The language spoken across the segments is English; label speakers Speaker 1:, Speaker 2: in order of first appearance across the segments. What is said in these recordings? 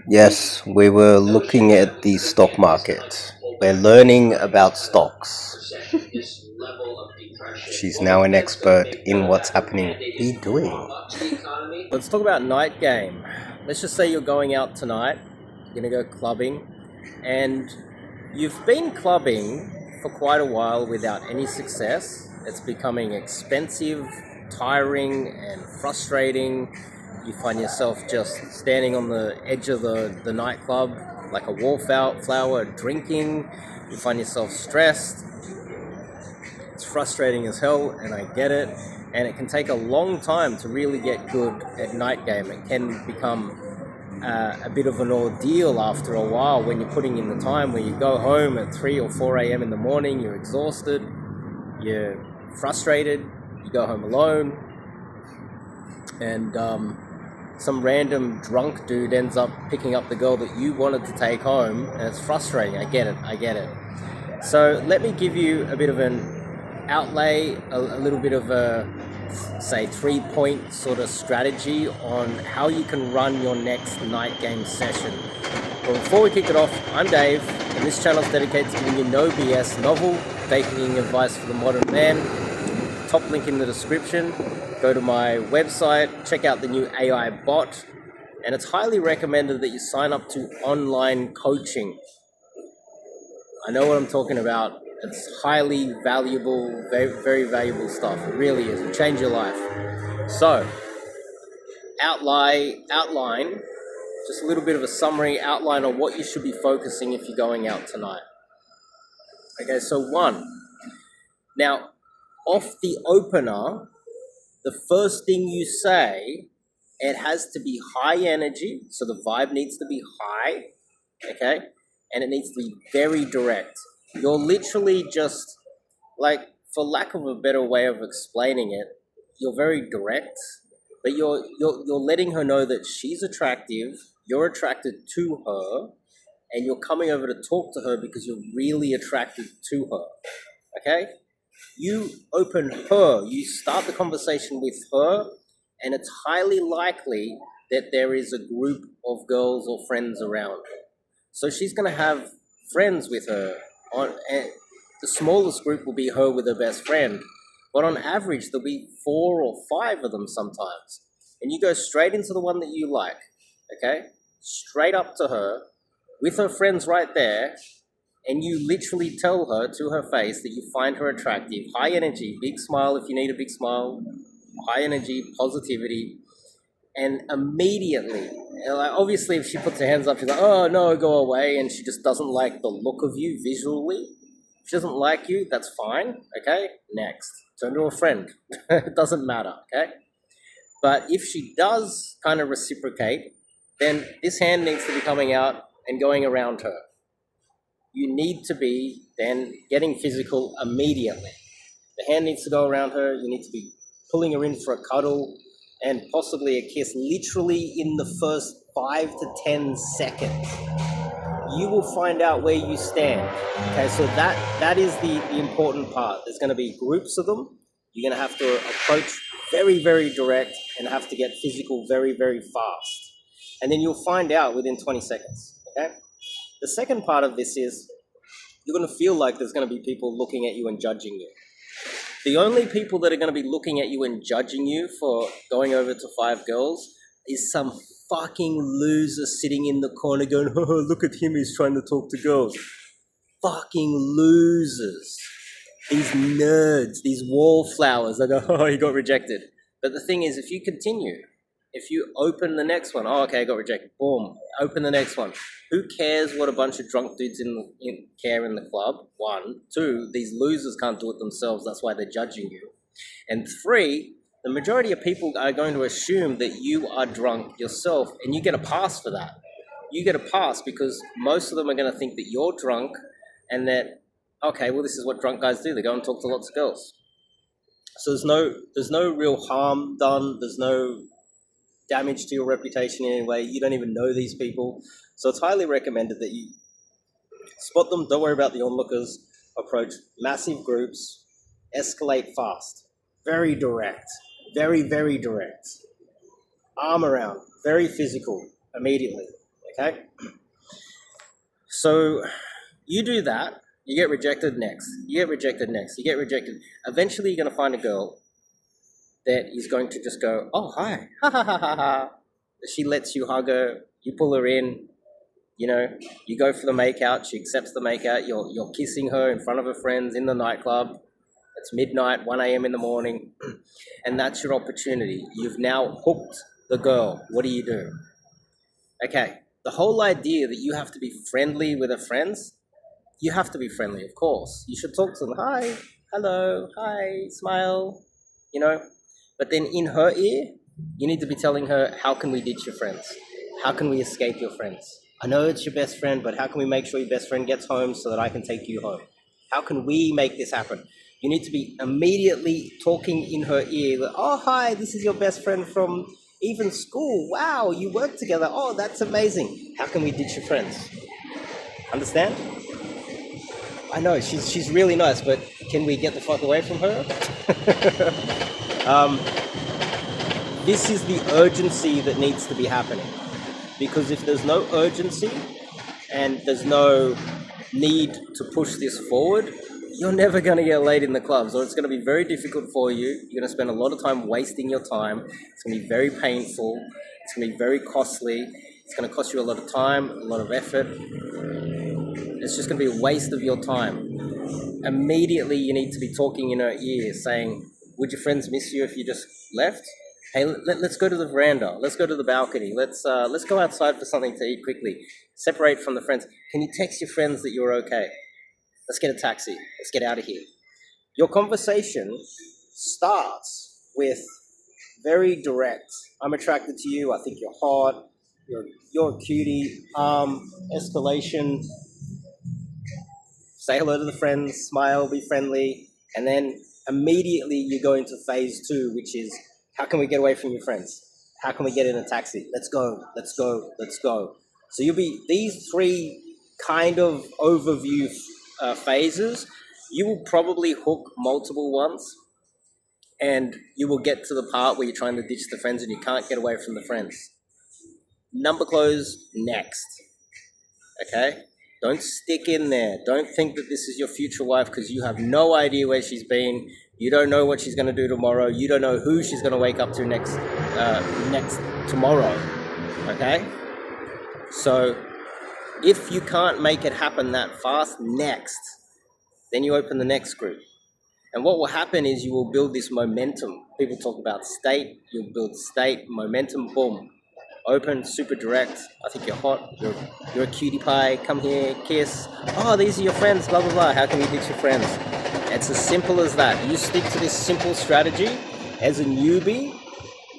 Speaker 1: Yes, we were looking at the stock market. We're learning about stocks. She's now an expert in what's happening. What are you doing?
Speaker 2: Let's talk about night game. Let's just say you're going out tonight, you're gonna go clubbing, and you've been clubbing for quite a while without any success. It's becoming expensive, tiring, and frustrating. You find yourself just standing on the edge of the nightclub like a wallflower drinking. You find yourself stressed. It's frustrating as hell, and I get it. And it can take a long time to really get good at night game. It can become a bit of an ordeal after a while when you're putting in the time, where you go home at 3 or 4 a.m. in the morning, you're exhausted, you're frustrated, you go home alone, and some random drunk dude ends up picking up the girl that you wanted to take home, and it's frustrating. I get it. So let me give you a bit of an outlay, a little bit of a, say, 3-point sort of strategy on how you can run your next night game session. But before we kick it off, I'm Dave, and this channel is dedicated to giving you no BS novel dating advice for the modern man. Top link in the description. Go to my website, check out the new AI bot, and it's highly recommended that you sign up to online coaching. I know what I'm talking about. It's highly valuable, very, very valuable stuff. It really is. It'll change your life. So, outline, just a little bit of a summary outline on what you should be focusing if you're going out tonight. Okay, so 1. Now, off the opener, the first thing you say, it has to be high energy, so the vibe needs to be high, okay? And it needs to be very direct. You're literally just, like, for lack of a better way of explaining it, you're very direct, but you're letting her know that she's attractive, you're attracted to her, and you're coming over to talk to her because you're really attracted to her, okay? You open her, you start the conversation with her, and it's highly likely that there is a group of girls or friends around her. So she's going to have friends with her. And the smallest group will be her with her best friend. But on average, there'll be 4 or 5 of them sometimes. And you go straight into the one that you like, okay? Straight up to her, with her friends right there, and you literally tell her to her face that you find her attractive. High energy, big smile if you need a big smile, high energy, positivity, and immediately, like, obviously if she puts her hands up, she's like, oh no, go away, and she just doesn't like the look of you visually. If she doesn't like you, that's fine, okay? Next. Turn to a friend. It doesn't matter, okay? But if she does kind of reciprocate, then this hand needs to be coming out and going around her. You need to be then getting physical immediately. The hand needs to go around her. You need to be pulling her in for a cuddle and possibly a kiss, literally in the first 5 to 10 seconds. You will find out where you stand. Okay, so that is the important part. There's going to be groups of them. You're going to have to approach very, very direct and have to get physical very, very fast. And then you'll find out within 20 seconds. Okay? The second part of this is you're going to feel like there's going to be people looking at you and judging you. The only people that are going to be looking at you and judging you for going over to 5 girls is some fucking loser sitting in the corner going, oh, look at him, he's trying to talk to girls. Fucking losers. These nerds, these wallflowers that go, oh, he got rejected. But the thing is, if you continue, if you open the next one, oh, okay, I got rejected, boom, open the next one. Who cares what a bunch of drunk dudes care in the club? 1. 2, these losers can't do it themselves, that's why they're judging you. And 3, the majority of people are going to assume that you are drunk yourself, and you get a pass for that. You get a pass because most of them are going to think that you're drunk and that, okay, well, this is what drunk guys do. They go and talk to lots of girls. So there's no real harm done. There's no damage to your reputation in any way. You don't even know these people. So it's highly recommended that you spot them. Don't worry about the onlookers. Approach massive groups. Escalate fast. Very direct. Very, very direct. Arm around. Very physical. immediately. Okay? So you do that, you get rejected next, you get rejected next, you get rejected. Eventually you're going to find a girl that is going to just go, oh, hi, ha ha ha ha ha. She lets you hug her, you pull her in, you know, you go for the makeout, she accepts the makeout, you're kissing her in front of her friends in the nightclub. It's midnight, 1 a.m. in the morning, and that's your opportunity. You've now hooked the girl. What do? Okay, the whole idea that you have to be friendly with her friends, you have to be friendly, of course. You should talk to them. Hi, hello, hi, smile, you know. But then in her ear, you need to be telling her, how can we ditch your friends? How can we escape your friends? I know it's your best friend, but how can we make sure your best friend gets home so that I can take you home? How can we make this happen? You need to be immediately talking in her ear. Like, oh, hi, this is your best friend from even school. Wow, you work together. Oh, that's amazing. How can we ditch your friends? Understand? I know, she's really nice, but can we get the fuck away from her? This is the urgency that needs to be happening. Because if there's no urgency and there's no need to push this forward, you're never going to get laid in the clubs, or it's going to be very difficult for you. You're going to spend a lot of time wasting your time. It's going to be very painful. It's going to be very costly. It's going to cost you a lot of time, a lot of effort. It's just going to be a waste of your time. Immediately, you need to be talking in her ear, saying, would your friends miss you if you just left? Hey, let's go to the veranda. Let's go to the balcony. Let's go outside for something to eat quickly. Separate from the friends. Can you text your friends that you're okay? Let's get a taxi. Let's get out of here. Your conversation starts with very direct. I'm attracted to you. I think you're hot. You're a cutie. Escalation. Say hello to the friends. Smile. Be friendly. And then immediately you go into phase 2, which is, how can we get away from your friends? How can we get in a taxi? Let's go. Let's go. Let's go. So you'll be these 3 kind of overview phases. You will probably hook multiple ones, and you will get to the part where you're trying to ditch the friends and you can't get away from the friends. Number close next. Okay? Don't stick in there. Don't think that this is your future wife, because you have no idea where she's been. You don't know what she's going to do tomorrow. You don't know who she's going to wake up to next tomorrow. Okay? So if you can't make it happen that fast next, then you open the next group. And what will happen is you will build this momentum. People talk about state. You'll build state, momentum, boom. Open, super direct. I think you're hot. You're a cutie pie. Come here, kiss. Oh, these are your friends, blah, blah, blah. How can we ditch your friends? It's as simple as that. You stick to this simple strategy as a newbie,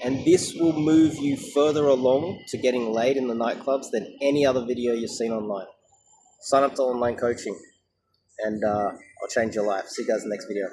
Speaker 2: and this will move you further along to getting laid in the nightclubs than any other video you've seen online. Sign up to online coaching, and I'll change your life. See you guys in the next video.